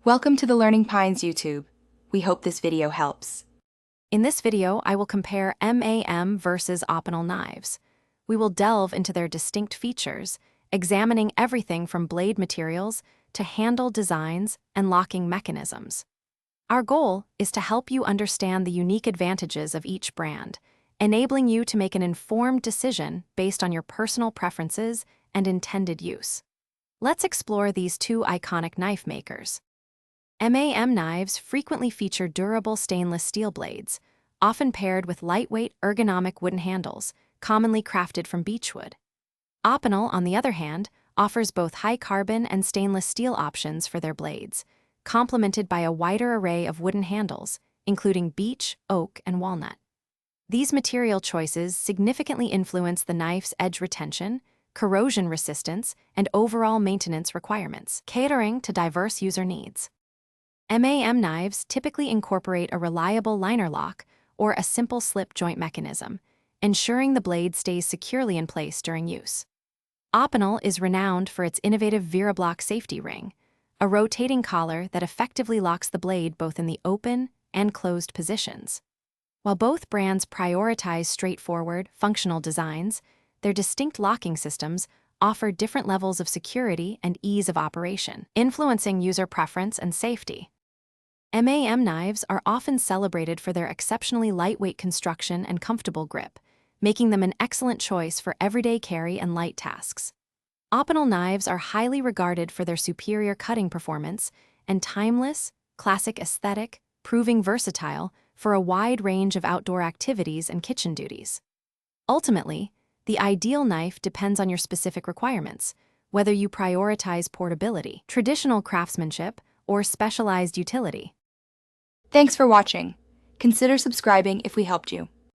Welcome to the Learning Pines YouTube. We hope this video helps. In this video, I will compare MAM vs Opinel knives. We will delve into their distinct features, examining everything from blade materials to handle designs and locking mechanisms. Our goal is to help you understand the unique advantages of each brand, enabling you to make an informed decision based on your personal preferences and intended use. Let's explore these two iconic knife makers. MAM knives frequently feature durable stainless steel blades, often paired with lightweight ergonomic wooden handles, commonly crafted from beechwood. Opinel, on the other hand, offers both high-carbon and stainless steel options for their blades, complemented by a wider array of wooden handles, including beech, oak, and walnut. These material choices significantly influence the knife's edge retention, corrosion resistance, and overall maintenance requirements, catering to diverse user needs. MAM knives typically incorporate a reliable liner lock or a simple slip joint mechanism, ensuring the blade stays securely in place during use. Opinel is renowned for its innovative VeraBlock safety ring, a rotating collar that effectively locks the blade both in the open and closed positions. While both brands prioritize straightforward, functional designs, their distinct locking systems offer different levels of security and ease of operation, influencing user preference and safety. MAM knives are often celebrated for their exceptionally lightweight construction and comfortable grip, making them an excellent choice for everyday carry and light tasks. Opinel knives are highly regarded for their superior cutting performance and timeless, classic aesthetic, proving versatile for a wide range of outdoor activities and kitchen duties. Ultimately, the ideal knife depends on your specific requirements, whether you prioritize portability, traditional craftsmanship, or specialized utility. Thanks for watching. Consider subscribing if we helped you.